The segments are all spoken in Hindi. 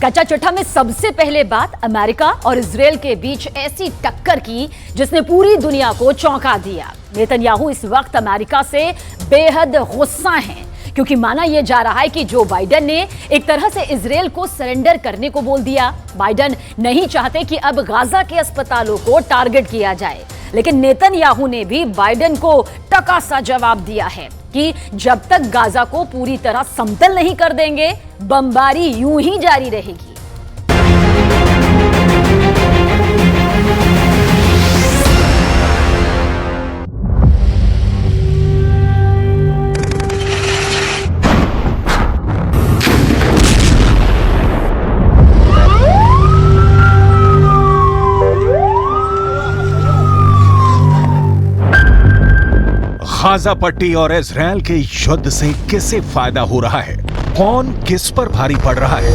कच्चा चिट्ठा में सबसे पहले बात अमेरिका और इजराइल के बीच ऐसी टक्कर की जिसने पूरी दुनिया को चौंका दिया। नेतन्याहू इस वक्त अमेरिका से बेहद गुस्सा हैं क्योंकि माना यह जा रहा है कि जो बाइडेन ने एक तरह से इजराइल को सरेंडर करने को बोल दिया। बाइडेन नहीं चाहते कि अब गाजा के अस्पतालों को टारगेट किया जाए, लेकिन नेतन्याहू ने भी बाइडेन को टका सा जवाब दिया है कि जब तक गाजा को पूरी तरह समतल नहीं कर देंगे, बमबारी यूं ही जारी रहेगी। गाजा पट्टी और इजराइल के युद्ध से किसे फायदा हो रहा है? कौन किस पर भारी पड़ रहा है?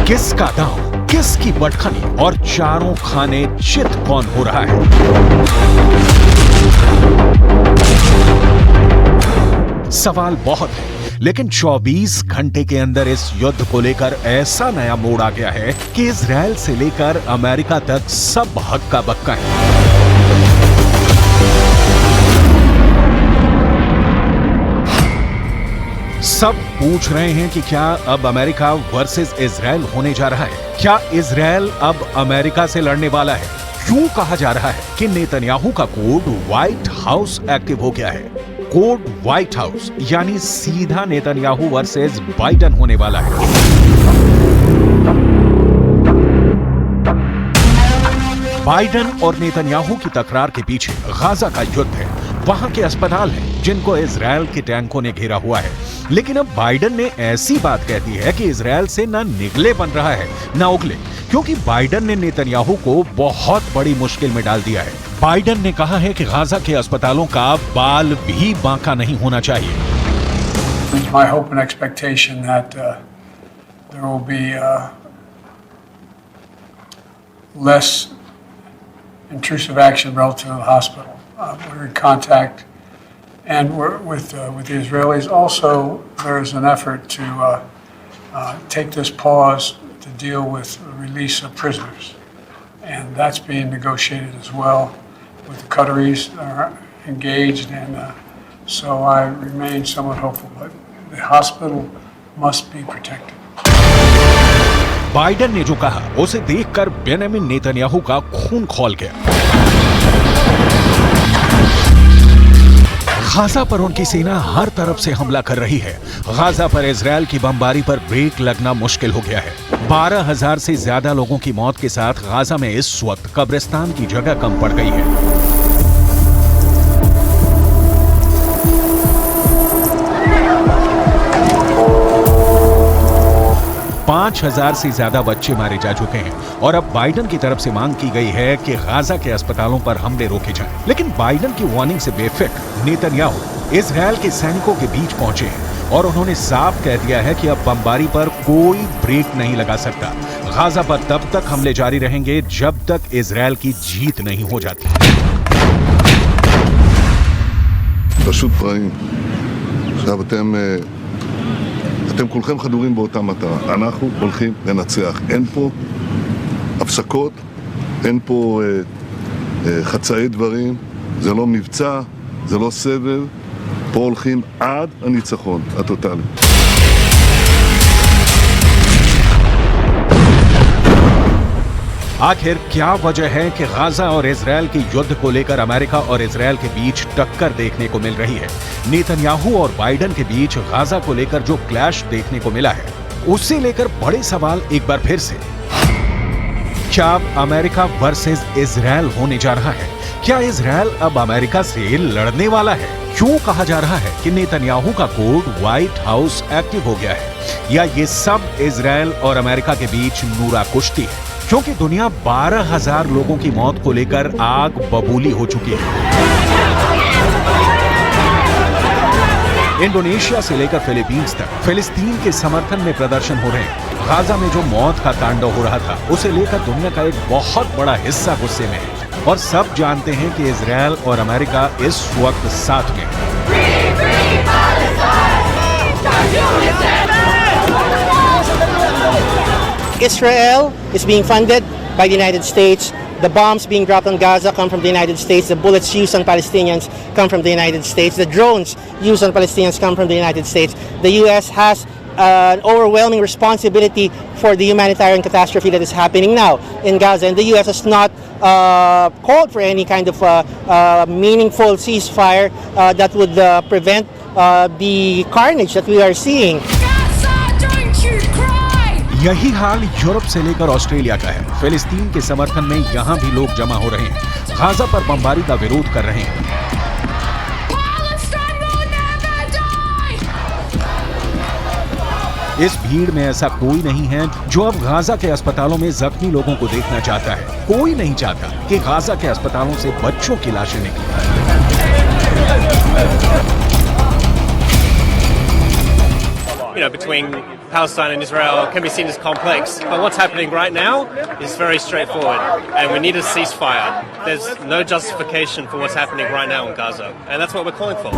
किसका दांव, किसकी बटखनी और चारों खाने चित कौन हो रहा है? सवाल बहुत है, लेकिन 24 घंटे के अंदर इस युद्ध को लेकर ऐसा नया मोड़ आ गया है कि इजराइल से लेकर अमेरिका तक सब हक्का बक्का है। सब पूछ रहे हैं कि क्या अब अमेरिका वर्सेस इजराइल होने जा रहा है? क्या इजराइल अब अमेरिका से लड़ने वाला है? क्यों कहा जा रहा है कि नेतन्याहू का कोड व्हाइट हाउस एक्टिव हो गया है? कोड व्हाइट हाउस यानी सीधा नेतन्याहू वर्सेस बाइडेन होने वाला है। बाइडेन और नेतन्याहू की तकरार के पीछे गाजा का युद्ध है। वहां के अस्पताल हैं जिनको इजराइल के टैंकों ने घेरा हुआ है, लेकिन अब बाइडेन ने ऐसी बात कह दी है कि इजराइल से ना निगले बन रहा है ना उगले, क्योंकि बाइडेन ने नेतन्याहू को बहुत बड़ी मुश्किल में डाल दिया है। बाइडेन ने कहा है कि गाजा के अस्पतालों का बाल भी बांका नहीं होना चाहिए। My hope and expectation that there will be less intrusive action relative to the hospital. We're in contact, and we're with the Israelis. Also, there's an effort to take this pause to deal with the release of prisoners, and that's being negotiated as well. With the Qataris are engaged, and so I remain somewhat hopeful. But the hospital must be protected. Biden ने जो कहा उसे देखकर बेंजामिन नेतन्याहू का खून खौल गया। गाजा पर उनकी सेना हर तरफ से हमला कर रही है। गाजा पर इजराइल की बमबारी पर ब्रेक लगना मुश्किल हो गया है। 12,000 से ज्यादा लोगों की मौत के साथ गाजा में इस वक्त कब्रिस्तान की जगह कम पड़ गई है। 5,000 से ज्यादा बच्चे मारे जा चुके हैं और अब बाइडेन की तरफ से मांग की गई है कि गाजा के अस्पतालों पर हमले रोके जाएं। लेकिन बाइडेन की वार्निंग से बेफिक्र नेतन्याहू इजराइल के सैनिकों के बीच पहुंचे हैं और उन्होंने साफ कह दिया है कि अब बमबारी पर कोई ब्रेक नहीं लगा सकता। गाजा पर तब तक हमले जारी रहेंगे जब तक इजराइल की जीत नहीं हो जाती। פשוט רעים. עכשיו אתם כולכם חדורים באותה מטרה. אנחנו הולכים לנצח. אין פה הפסקות, אין פה חצאי דברים, זה לא מבצע, זה לא סבב. פה הולכים עד הניצחון הטוטלי. आखिर क्या वजह है कि गाजा और इजराइल के युद्ध को लेकर अमेरिका और इजराइल के बीच टक्कर देखने को मिल रही है? नेतन्याहू और बाइडेन के बीच गाजा को लेकर जो क्लैश देखने को मिला है, उससे लेकर बड़े सवाल एक बार फिर से। क्या अब अमेरिका वर्सेस इजराइल होने जा रहा है? क्या इजराइल अब अमेरिका से लड़ने वाला है? क्यों कहा जा रहा है कि नेतन्याहू का कोड व्हाइट हाउस एक्टिव हो गया है? या ये सब इजराइल और अमेरिका के बीच नूरा कुश्ती है? क्योंकि दुनिया 12,000 लोगों की मौत को लेकर आग बबूली हो चुकी है। इंडोनेशिया से लेकर फिलीपींस तक फिलिस्तीन के समर्थन में प्रदर्शन हो रहे हैं। गाजा में जो मौत का तांडव हो रहा था, उसे लेकर दुनिया का एक बहुत बड़ा हिस्सा गुस्से में है और सब जानते हैं कि इजराइल और अमेरिका इस वक्त साथ में है। Israel is being funded by the United States. The bombs being dropped on Gaza come from the United States. The bullets used on Palestinians come from the United States. The drones used on Palestinians come from the United States. The U.S. has an overwhelming responsibility for the humanitarian catastrophe that is happening now in Gaza. And the U.S. has not called for any kind of meaningful ceasefire that would prevent the carnage that we are seeing. यही हाल यूरोप से लेकर ऑस्ट्रेलिया का है। फिलिस्तीन के समर्थन में यहाँ भी लोग जमा हो रहे हैं, गाजा पर बमबारी का विरोध कर रहे हैं। इस भीड़ में ऐसा कोई नहीं है जो अब गाजा के अस्पतालों में जख्मी लोगों को देखना चाहता है। कोई नहीं चाहता कि गाजा के अस्पतालों से बच्चों की लाशें निकलें। Between Palestine and Israel can be seen as complex, but what's happening right now is very straightforward, and we need a ceasefire. There's no justification for what's happening right now in Gaza, and that's what we're calling for.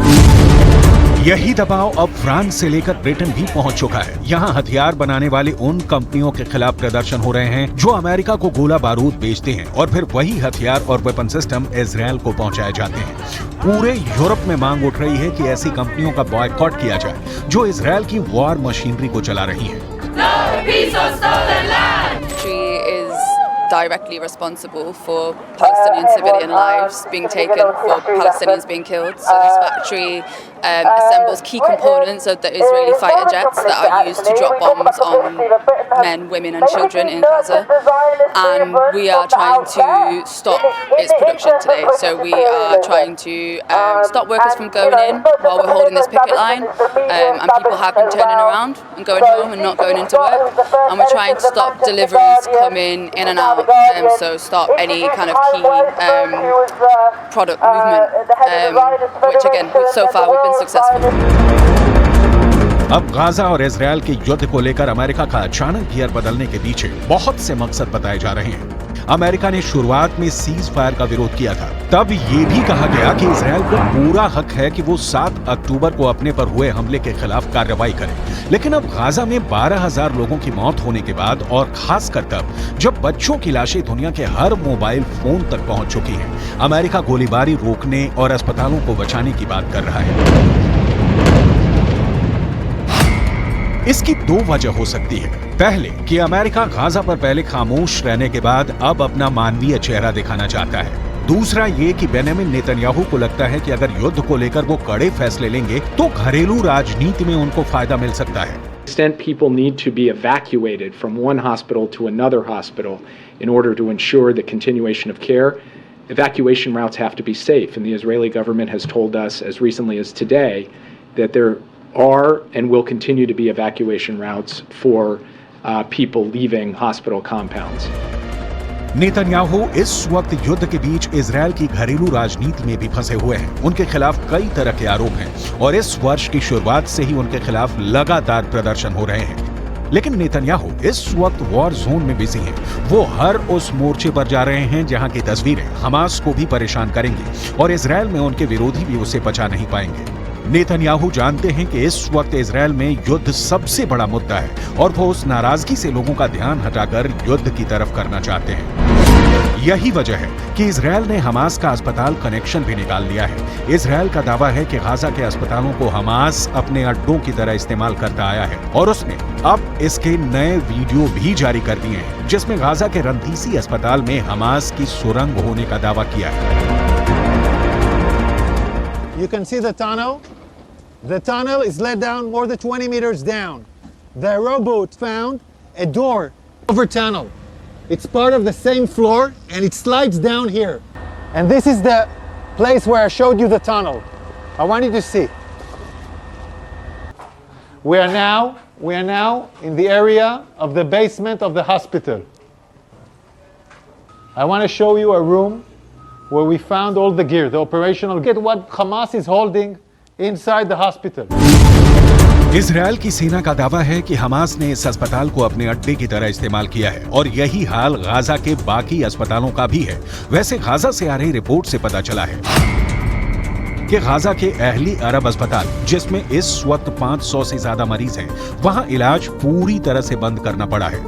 यही दबाव अब फ्रांस से लेकर ब्रिटेन भी पहुंच चुका है। यहाँ हथियार बनाने वाली उन कंपनियों के खिलाफ प्रदर्शन हो रहे हैं जो अमेरिका को गोला बारूद बेचते हैं और फिर वही हथियार और वेपन सिस्टम इजरायल को पहुंचाए जाते हैं। पूरे यूरोप में मांग उठ रही है कि ऐसी कंपनियों का बॉयकॉट किया जाए जो इजरायल की वॉर मशीनरी को चला रही है। Directly responsible for Palestinian civilian lives being taken, for Palestinians being killed. So this factory assembles key components of the Israeli fighter jets that are used to drop bombs on men, women and children in Gaza. And we are trying to stop its production today. So we are trying to stop workers from going in while we're holding this picket line. And people have been turning around and going home and not going into work. And we're trying to stop deliveries coming in and out. So stop any kind of key product movement, which again, so far we've been successful. अब गाजा और इजरायल के युद्ध को लेकर अमेरिका का अचानक गियर बदलने के पीछे बहुत से मकसद बताए जा रहे हैं। अमेरिका ने शुरुआत में सीज फायर का विरोध किया था। तब ये भी कहा गया कि इजरायल को पूरा हक है कि वो 7 अक्टूबर को अपने पर हुए हमले के खिलाफ कार्रवाई करे। लेकिन अब गाजा में 12,000 लोगों की मौत होने के बाद और खासकर तब जब बच्चों की लाशें दुनिया के हर मोबाइल फोन तक पहुंच चुकी हैं, अमेरिका गोलीबारी रोकने और अस्पतालों को बचाने की बात कर रहा है। इसकी 2 वजह हो सकती है। पहले कि अमेरिका गाजा पर पहले खामोश रहने के बाद अब अपना मानवीय चेहरा दिखाना चाहता है। दूसरा ये कि बेंजामिन नेतन्याहू को लगता है कि अगर युद्ध को लेकर वो कड़े फैसले लेंगे तो घरेलू राजनीति में उनको फायदा मिल सकता है। extent people need to be evacuated from one hospital to another hospital in order to ensure the continuation of care, evacuation routes have to be safe, and the Israeli government has told us as recently as today that there are and will continue to be evacuation routes for people leaving hospital compounds. Netanyahu इस वक्त युद्ध के बीच इजरायल की घरेलू राजनीति में भी फंसे हुए हैं। उनके खिलाफ कई तरह के आरोप हैं और इस वर्ष की शुरुआत से ही उनके खिलाफ लगातार प्रदर्शन हो रहे हैं। लेकिन नेतन्याहू इस वक्त वॉर जोन में बिजी हैं। वो हर उस मोर्चे पर जा रहे हैं जहां की तस्वीरें हमास को भी परेशान करेंगी और इजरायल में उनके विरोधी भी उसे बचा नहीं पाएंगे। नेतन्याहू जानते हैं कि इस वक्त इजरायल में युद्ध सबसे बड़ा मुद्दा है और वो उस नाराजगी से लोगों का ध्यान हटाकर युद्ध की तरफ करना चाहते हैं। यही वजह है कि इजरायल ने हमास का अस्पताल कनेक्शन भी निकाल लिया है। इजरायल का दावा है कि गाजा के अस्पतालों को हमास अपने अड्डों की तरह इस्तेमाल करता आया है और उसने अब इसके नए वीडियो भी जारी कर दिए हैं जिसमें गाजा के रंतीसी अस्पताल में हमास की सुरंग होने का दावा किया है। You can see the tunnel. The tunnel is let down more than 20 meters down. The rowboat found a door over tunnel. It's part of the same floor and it slides down here. And this is the place where I showed you the tunnel. I want you to see. We are now in the area of the basement of the hospital. I want to show you a room where we found all the gear, the operational gear, what Hamas is holding inside the hospital. Israel की सेना का दावा है कि हमास ने इस अस्पताल को अपने अड्डे की तरह इस्तेमाल किया है और यही हाल गाजा के बाकी अस्पतालों का भी है। वैसे गाजा से आ रही रिपोर्ट से पता चला है कि गाजा के अहली अरब अस्पताल, जिसमें इस वक्त 500 से ज्यादा मरीज हैं, वहां इलाज पूरी तरह से बंद करना पड़ा है।